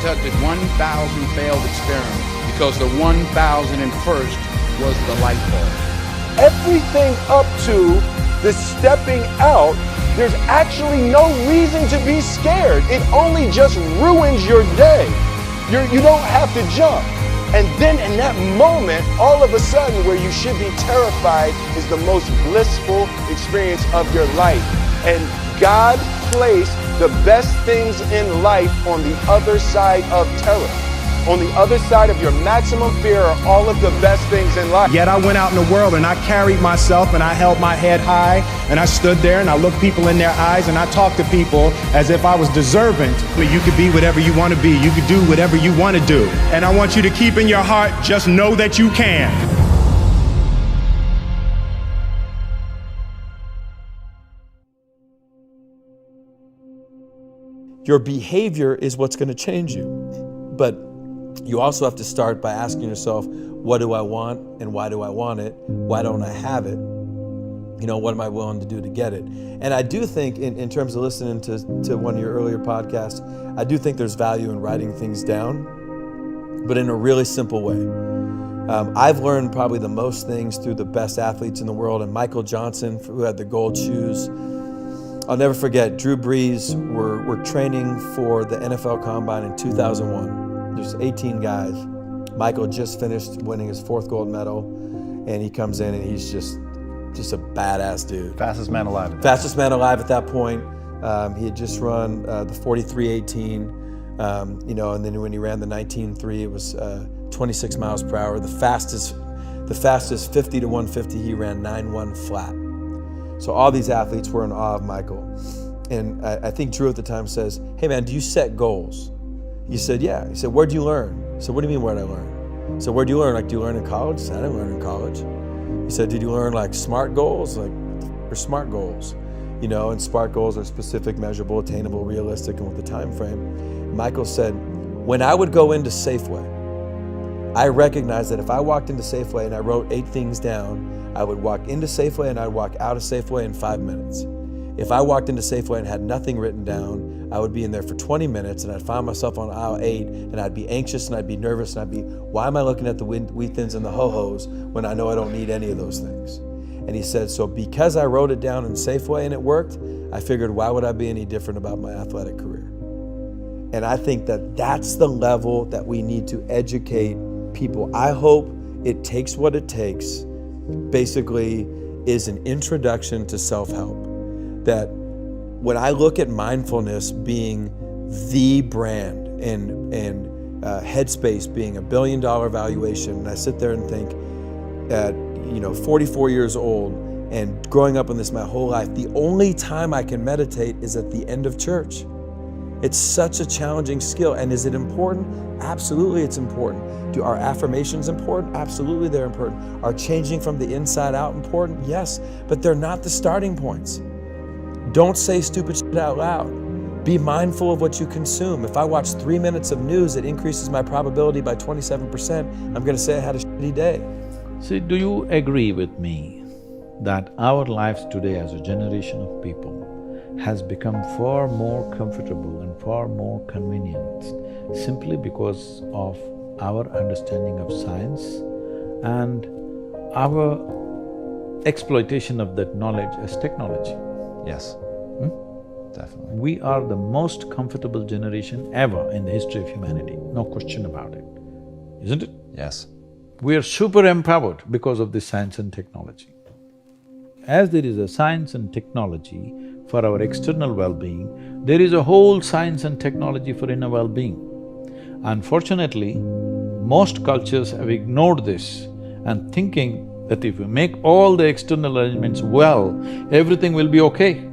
conducted 1,000 failed experiments because the 1,001st was the light bulb. Everything up to the stepping out, there's actually no reason to be scared. It only just ruins your day. You don't have to jump. And then in that moment, all of a sudden, where you should be terrified is the most blissful experience of your life. And God placed the best things in life on the other side of terror. On the other side of your maximum fear are all of the best things in life. Yet I went out in the world and I carried myself and I held my head high and I stood there and I looked people in their eyes and I talked to people as if I was deserving. You could be whatever you want to be. You could do whatever you want to do. And I want you to keep in your heart, just know that you can. Your behavior is what's going to change you. But you also have to start by asking yourself, what do I want and why do I want it? Why don't I have it? You know, what am I willing to do to get it? And I do think in terms of listening to one of your earlier podcasts, I do think there's value in writing things down, but in a really simple way. I've learned probably the most things through the best athletes in the world, and Michael Johnson, who had the gold shoes. I'll never forget, Drew Brees were training for the NFL Combine in 2001. There's 18 guys. Michael just finished winning his 4th gold medal, and he comes in and he's just a badass dude. Fastest man alive. Fastest man alive at that point. He had just run the 43.18, you know, and then when he ran the 19.3, it was 26 miles per hour. The fastest 50 to 150, he ran 9.1 flat. So all these athletes were in awe of Michael. And I think Drew at the time says, hey man, do you set goals? He said, yeah. He said, where'd you learn? I said, what do you mean, where'd I learn? He said, where'd you learn? Like, do you learn in college? I said, I didn't learn in college. He said, did you learn like SMART goals? Like, or SMART goals? You know, and SMART goals are specific, measurable, attainable, realistic, and with the time frame. Michael said, when I would go into Safeway, I recognized that if I walked into Safeway and I wrote 8 things down, I would walk into Safeway and I'd walk out of Safeway in 5 minutes. If I walked into Safeway and had nothing written down, I would be in there for 20 minutes and I'd find myself on aisle 8 and I'd be anxious and I'd be nervous and I'd be, why am I looking at the wheat thins and the ho-hos when I know I don't need any of those things? And he said, so because I wrote it down in Safeway and it worked, I figured why would I be any different about my athletic career? And I think that that's the level that we need to educate people. I hope it takes what it takes, basically is an introduction to self-help. That when I look at mindfulness being the brand and Headspace being $1 billion valuation, and I sit there and think at 44 years old and growing up in this my whole life, the only time I can meditate is at the end of church. It's such a challenging skill. And is it important? Absolutely it's important. Are affirmations important? Absolutely they're important. Are changing from the inside out important? Yes, but they're not the starting points. Don't say stupid shit out loud. Be mindful of what you consume. If I watch 3 minutes of news, it increases my probability by 27%. I'm gonna say I had a shitty day. See, do you agree with me that our lives today as a generation of people has become far more comfortable and far more convenient simply because of our understanding of science and our exploitation of that knowledge as technology? Yes, definitely. We are the most comfortable generation ever in the history of humanity, no question about it, isn't it? Yes. We are super empowered because of this science and technology. As there is a science and technology for our external well-being, there is a whole science and technology for inner well-being. Unfortunately, most cultures have ignored this and thinking that if we make all the external arrangements well, everything will be okay.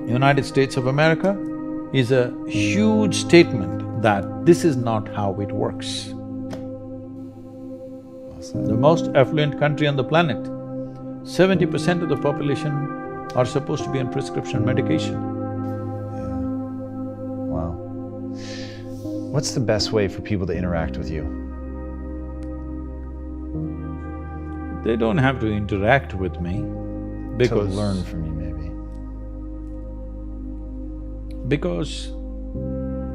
United States of America is a huge statement that this is not how it works. The most affluent country on the planet, 70% of the population are supposed to be on prescription medication. Yeah. Wow. What's the best way for people to interact with you? They don't have to interact with me because… To learn from you, maybe. Because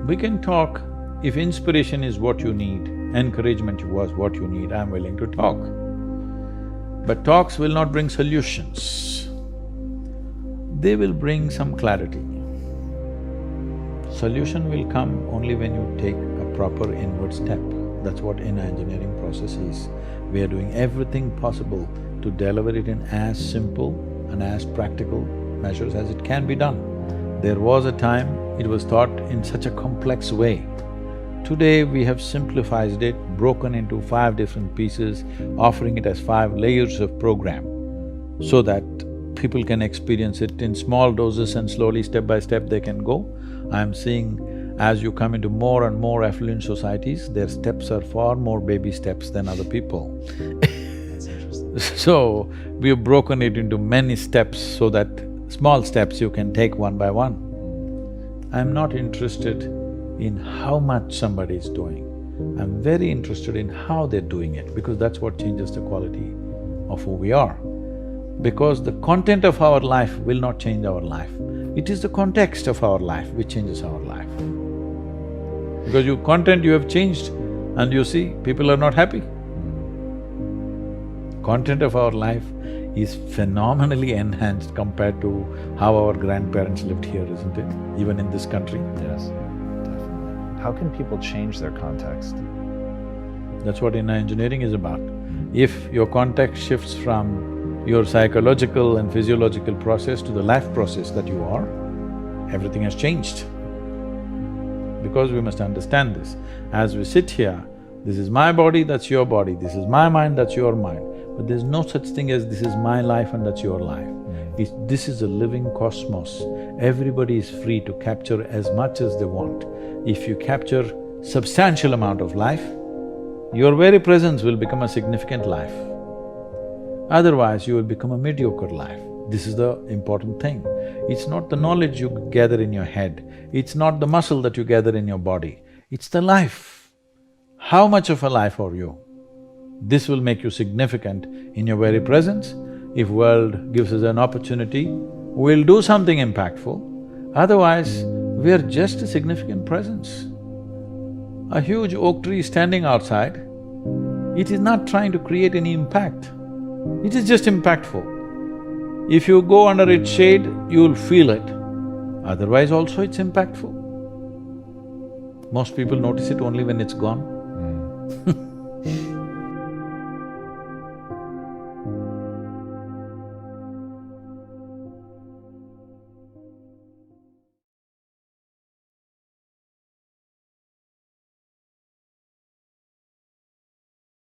we can talk if inspiration is what you need, encouragement was what you need, I'm willing to talk. But talks will not bring solutions. They will bring some clarity. Solution will come only when you take a proper inward step. That's what inner engineering process is. We are doing everything possible to deliver it in as simple and as practical measures as it can be done. There was a time it was taught in such a complex way. Today we have simplified it, broken into 5 different pieces, offering it as 5 layers of program so that people can experience it in small doses and slowly, step by step, they can go. I'm seeing as you come into more and more affluent societies, their steps are far more baby steps than other people. That's interesting. So, we have broken it into many steps so that small steps you can take one by one. I'm not interested in how much somebody is doing. I'm very interested in how they're doing it, because that's what changes the quality of who we are. Because the content of our life will not change our life. It is the context of our life which changes our life. Because your content you have changed and you see, people are not happy. Content of our life is phenomenally enhanced compared to how our grandparents lived here, isn't it? Even in this country. Yes, definitely. How can people change their context? That's what inner engineering is about. If your context shifts from your psychological and physiological process to the life process that you are, everything has changed. Because we must understand this. As we sit here, this is my body, that's your body, this is my mind, that's your mind. But there's no such thing as this is my life and that's your life. This is a living cosmos. Everybody is free to capture as much as they want. If you capture substantial amount of life, your very presence will become a significant life. Otherwise, you will become a mediocre life. This is the important thing. It's not the knowledge you gather in your head, it's not the muscle that you gather in your body, it's the life. How much of a life are you? This will make you significant in your very presence. If world gives us an opportunity, we'll do something impactful. Otherwise, we are just a significant presence. A huge oak tree standing outside, it is not trying to create any impact. It is just impactful. If you go under its shade, you'll feel it. Otherwise also it's impactful. Most people notice it only when it's gone.